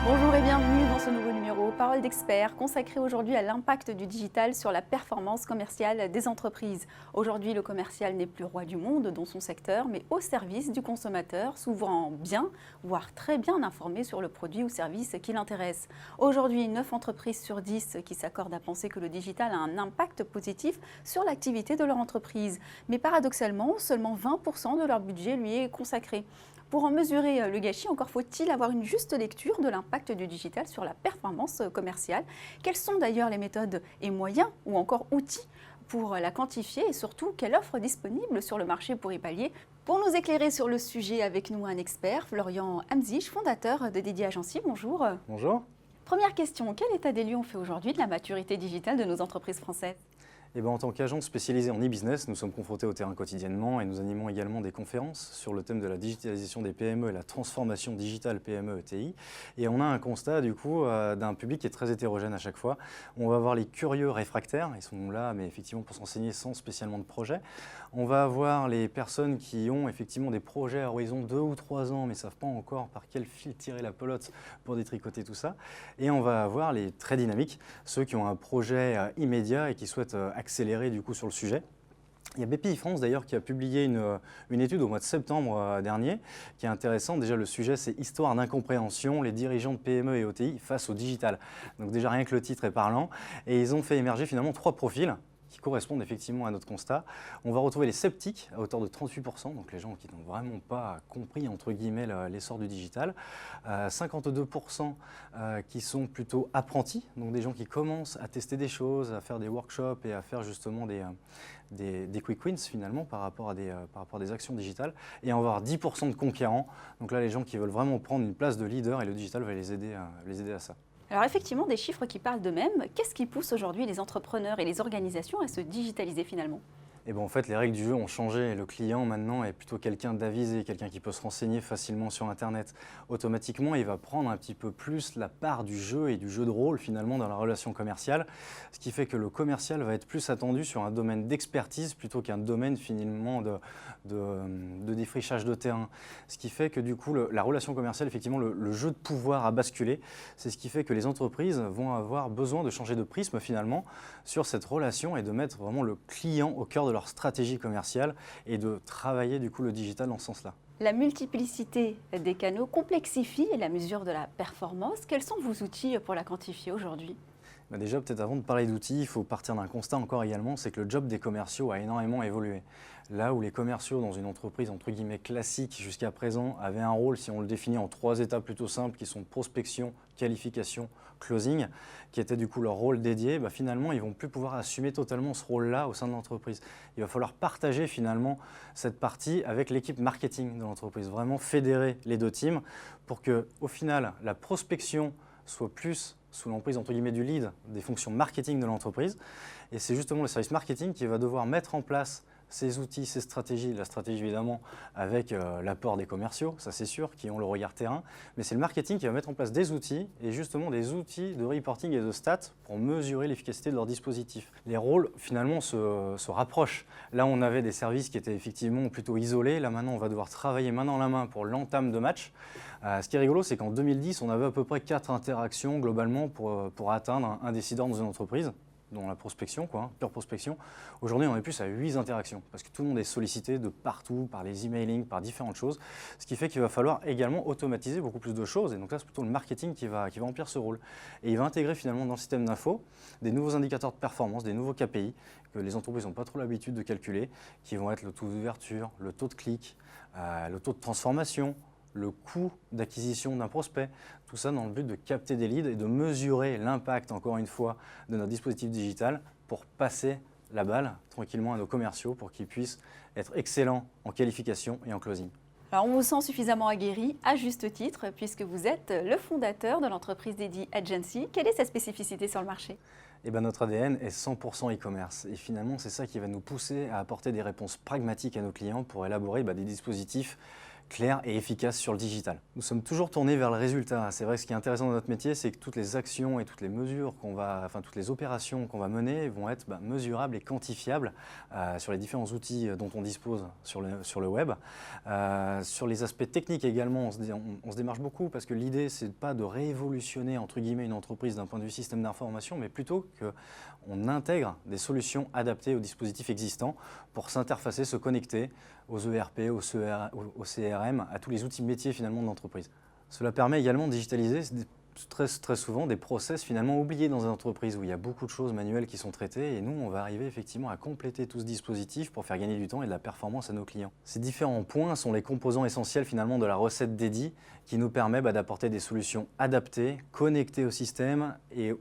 Bonjour et bienvenue dans ce nouveau numéro Parole d'experts consacré aujourd'hui à l'impact du digital sur la performance commerciale des entreprises. Aujourd'hui, le commercial n'est plus roi du monde dans son secteur, mais au service du consommateur, souvent bien, voire très bien informé sur le produit ou service qui l'intéresse. Aujourd'hui, 9 entreprises sur 10 qui s'accordent à penser que le digital a un impact positif sur l'activité de leur entreprise. Mais paradoxalement, seulement 20% de leur budget lui est consacré. Pour en mesurer le gâchis, encore faut-il avoir une juste lecture de l'impact du digital sur la performance commerciale. Quelles sont d'ailleurs les méthodes et moyens ou encore outils pour la quantifier et surtout quelle offre disponible sur le marché pour y pallier? Pour nous éclairer sur le sujet, avec nous un expert, Florian Hamzich, fondateur de Dédié Agency. Bonjour. Bonjour. Première question, quel état des lieux on fait aujourd'hui de la maturité digitale de nos entreprises françaises? En tant qu'agent spécialisé en e-business, nous sommes confrontés au terrain quotidiennement et nous animons également des conférences sur le thème de la digitalisation des PME et la transformation digitale PME-ETI. Et on a un constat du coup d'un public qui est très hétérogène à chaque fois. On va avoir les curieux réfractaires, ils sont là mais effectivement pour s'enseigner sans spécialement de projet. On va avoir les personnes qui ont effectivement des projets à horizon 2 ou 3 ans mais ne savent pas encore par quel fil tirer la pelote pour détricoter tout ça. Et on va avoir les très dynamiques, ceux qui ont un projet immédiat et qui souhaitent accélérer du coup sur le sujet. Il y a BPI France d'ailleurs qui a publié une étude au mois de septembre dernier qui est intéressante. Déjà le sujet c'est Histoire d'incompréhension, les dirigeants de PME et OTI face au digital. Donc déjà rien que le titre est parlant et ils ont fait émerger finalement 3 profils qui correspondent effectivement à notre constat. On va retrouver les sceptiques à hauteur de 38%, donc les gens qui n'ont vraiment pas compris entre guillemets l'essor du digital. 52% qui sont plutôt apprentis, donc des gens qui commencent à tester des choses, à faire des workshops et à faire justement des quick wins finalement par rapport à des actions digitales. Et on va avoir 10% de conquérants, donc là les gens qui veulent vraiment prendre une place de leader et le digital va les aider à ça. Alors effectivement, des chiffres qui parlent d'eux-mêmes. Qu'est-ce qui pousse aujourd'hui les entrepreneurs et les organisations à se digitaliser finalement? En fait, les règles du jeu ont changé. Le client, maintenant, est plutôt quelqu'un d'avisé, quelqu'un qui peut se renseigner facilement sur Internet. Automatiquement, il va prendre un petit peu plus la part du jeu et du jeu de rôle, finalement, dans la relation commerciale. Ce qui fait que le commercial va être plus attendu sur un domaine d'expertise plutôt qu'un domaine, finalement, de défrichage de terrain. Ce qui fait que, du coup, la relation commerciale, effectivement, le jeu de pouvoir a basculé. C'est ce qui fait que les entreprises vont avoir besoin de changer de prisme, finalement, sur cette relation et de mettre vraiment le client au cœur de leur stratégie commerciale et de travailler du coup le digital dans ce sens-là. La multiplicité des canaux complexifie la mesure de la performance. Quels sont vos outils pour la quantifier aujourd'hui? Déjà, peut-être avant de parler d'outils, il faut partir d'un constat encore également, c'est que le job des commerciaux a énormément évolué. Là où les commerciaux dans une entreprise entre guillemets classique jusqu'à présent avaient un rôle, si on le définit en 3 étapes plutôt simples, qui sont prospection, qualification, closing, qui était du coup leur rôle dédié, finalement ils ne vont plus pouvoir assumer totalement ce rôle-là au sein de l'entreprise. Il va falloir partager finalement cette partie avec l'équipe marketing de l'entreprise, vraiment fédérer les 2 teams pour que au final la prospection soit plus sous l'emprise entre guillemets du lead des fonctions marketing de l'entreprise. Et c'est justement le service marketing qui va devoir mettre en place ces outils, ces stratégies, la stratégie évidemment avec l'apport des commerciaux, ça c'est sûr, qui ont le regard terrain, mais c'est le marketing qui va mettre en place des outils et justement des outils de reporting et de stats pour mesurer l'efficacité de leur dispositif. Les rôles finalement se rapprochent. Là on avait des services qui étaient effectivement plutôt isolés, là maintenant on va devoir travailler main dans la main pour l'entame de match. Ce qui est rigolo c'est qu'en 2010 on avait à peu près 4 interactions globalement pour atteindre un décideur dans une entreprise, dans la prospection, pure prospection. Aujourd'hui, on est plus à 8 interactions parce que tout le monde est sollicité de partout, par les emailing, par différentes choses, ce qui fait qu'il va falloir également automatiser beaucoup plus de choses. Et donc là, c'est plutôt le marketing qui va remplir ce rôle. Et il va intégrer finalement dans le système d'info des nouveaux indicateurs de performance, des nouveaux KPI que les entreprises n'ont pas trop l'habitude de calculer, qui vont être le taux d'ouverture, le taux de clic, le taux de transformation, le coût d'acquisition d'un prospect, tout ça dans le but de capter des leads et de mesurer l'impact, encore une fois, de notre dispositif digital pour passer la balle tranquillement à nos commerciaux pour qu'ils puissent être excellents en qualification et en closing. Alors on vous sent suffisamment aguerri, à juste titre, puisque vous êtes le fondateur de l'entreprise Dédié Agency. Quelle est sa spécificité sur le marché? Notre ADN est 100% e-commerce et finalement c'est ça qui va nous pousser à apporter des réponses pragmatiques à nos clients pour élaborer des dispositifs claire et efficace sur le digital. Nous sommes toujours tournés vers le résultat. C'est vrai que ce qui est intéressant dans notre métier, c'est que toutes les actions et toutes les mesures toutes les opérations qu'on va mener vont être mesurables et quantifiables sur les différents outils dont on dispose sur le web. Sur les aspects techniques également, on se démarche beaucoup parce que l'idée, c'est pas de révolutionner entre guillemets une entreprise d'un point de vue système d'information, mais plutôt qu'on intègre des solutions adaptées aux dispositifs existants pour s'interfacer, se connecter aux ERP, au CRM, à tous les outils métiers finalement de l'entreprise. Cela permet également de digitaliser très souvent des process finalement oubliés dans une entreprise où il y a beaucoup de choses manuelles qui sont traitées et nous on va arriver effectivement à compléter tout ce dispositif pour faire gagner du temps et de la performance à nos clients. Ces différents points sont les composants essentiels finalement de la recette dédiée qui nous permet d'apporter des solutions adaptées, connectées au système et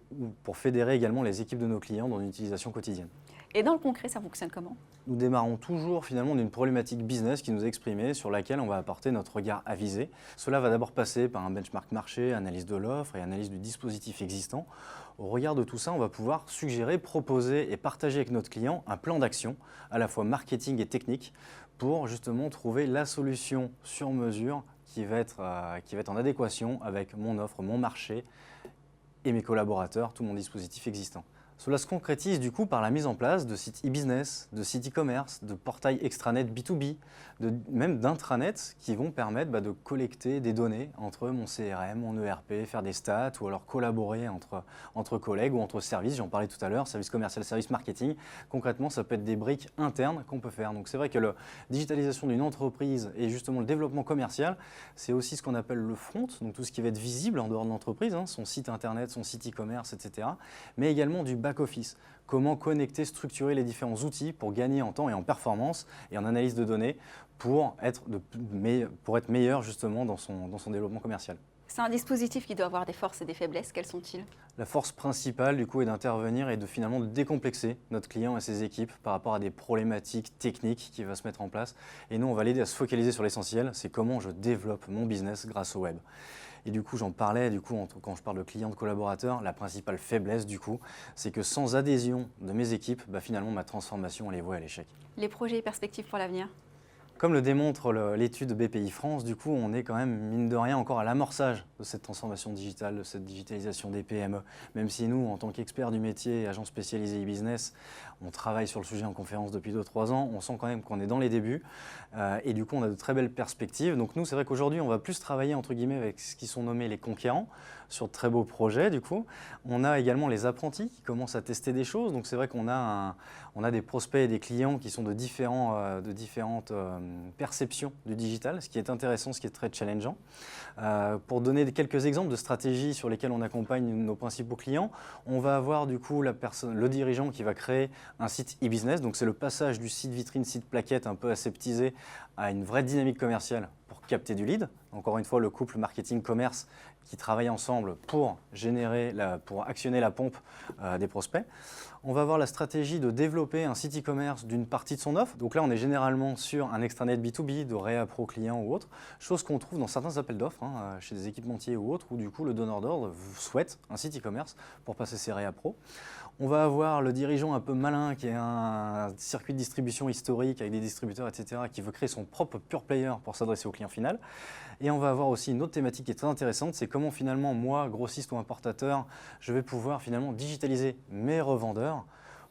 pour fédérer également les équipes de nos clients dans une utilisation quotidienne. Et dans le concret, ça fonctionne comment? Nous démarrons toujours finalement d'une problématique business qui nous est exprimée, sur laquelle on va apporter notre regard avisé. Cela va d'abord passer par un benchmark marché, analyse de l'offre et analyse du dispositif existant. Au regard de tout ça, on va pouvoir suggérer, proposer et partager avec notre client un plan d'action, à la fois marketing et technique, pour justement trouver la solution sur mesure qui va être en adéquation avec mon offre, mon marché et mes collaborateurs, tout mon dispositif existant. Cela se concrétise du coup par la mise en place de sites e-business, de sites e-commerce, de portails extranet B2B, même d'intranets qui vont permettre de collecter des données entre mon CRM, mon ERP, faire des stats ou alors collaborer entre collègues ou entre services. J'en parlais tout à l'heure, service commercial, service marketing. Concrètement, ça peut être des briques internes qu'on peut faire. Donc c'est vrai que la digitalisation d'une entreprise et justement le développement commercial, c'est aussi ce qu'on appelle le front, donc tout ce qui va être visible en dehors de l'entreprise, son site internet, son site e-commerce, etc. Mais également du back-office. Comment connecter, structurer les différents outils pour gagner en temps et en performance et en analyse de données pour être meilleur justement dans son développement commercial. C'est un dispositif qui doit avoir des forces et des faiblesses. Quelles sont-ils? La force principale du coup est d'intervenir et de finalement décomplexer notre client et ses équipes par rapport à des problématiques techniques qui vont se mettre en place. Et nous, on va l'aider à se focaliser sur l'essentiel, c'est comment je développe mon business grâce au web. Et du coup, j'en parlais, quand je parle de clients, de collaborateurs, la principale faiblesse du coup, c'est que sans adhésion de mes équipes, finalement ma transformation, elle est vouée à l'échec. Les projets et perspectives pour l'avenir? Comme le démontre l'étude BPI France, du coup, on est quand même, mine de rien, encore à l'amorçage de cette transformation digitale, de cette digitalisation des PME. Même si nous, en tant qu'experts du métier et agents spécialisés e-business, on travaille sur le sujet en conférence depuis 2-3 ans, on sent quand même qu'on est dans les débuts. Et du coup, on a de très belles perspectives. Donc nous, c'est vrai qu'aujourd'hui, on va plus travailler, entre guillemets, avec ce qui sont nommés les conquérants, sur de très beaux projets, du coup. On a également les apprentis qui commencent à tester des choses. Donc c'est vrai qu'on a des prospects et des clients qui sont de différentes perception du digital, ce qui est intéressant, ce qui est très challengeant. Pour donner quelques exemples de stratégies sur lesquelles on accompagne nos principaux clients, on va avoir du coup le dirigeant qui va créer un site e-business, donc c'est le passage du site vitrine, site plaquette un peu aseptisé à une vraie dynamique commerciale pour capter du lead. Encore une fois, le couple marketing-commerce qui travaillent ensemble pour actionner la pompe des prospects. On va avoir la stratégie de développer un site e-commerce d'une partie de son offre. Donc là, on est généralement sur un extranet B2B, de réa pro client ou autre, chose qu'on trouve dans certains appels d'offres, chez des équipementiers ou autres, où du coup, le donneur d'ordre souhaite un site e-commerce pour passer ses réa pro. On va avoir le dirigeant un peu malin qui a un circuit de distribution historique avec des distributeurs, etc., qui veut créer son propre pure player pour s'adresser au client final. Et on va avoir aussi une autre thématique qui est très intéressante, c'est comment finalement moi, grossiste ou importateur, je vais pouvoir finalement digitaliser mes revendeurs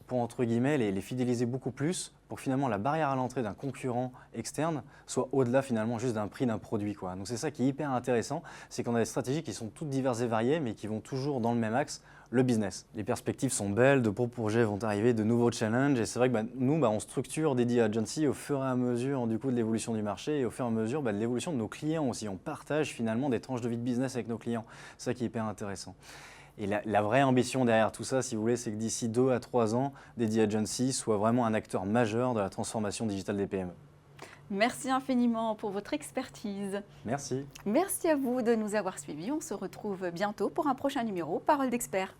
pour entre guillemets les fidéliser beaucoup plus, pour que finalement la barrière à l'entrée d'un concurrent externe soit au-delà finalement juste d'un prix d'un produit, quoi. Donc c'est ça qui est hyper intéressant, c'est qu'on a des stratégies qui sont toutes diverses et variées, mais qui vont toujours dans le même axe, le business. Les perspectives sont belles, de beaux projets vont arriver, de nouveaux challenges, et c'est vrai que nous, on structure Dédié Agency au fur et à mesure du coup de l'évolution du marché et au fur et à mesure de l'évolution de nos clients aussi. On partage finalement des tranches de vie de business avec nos clients. C'est ça qui est hyper intéressant. Et la vraie ambition derrière tout ça, si vous voulez, c'est que d'ici 2 à 3 ans, Dédié Agency soit vraiment un acteur majeur de la transformation digitale des PME. Merci infiniment pour votre expertise. Merci. Merci à vous de nous avoir suivis. On se retrouve bientôt pour un prochain numéro Parole d'expert.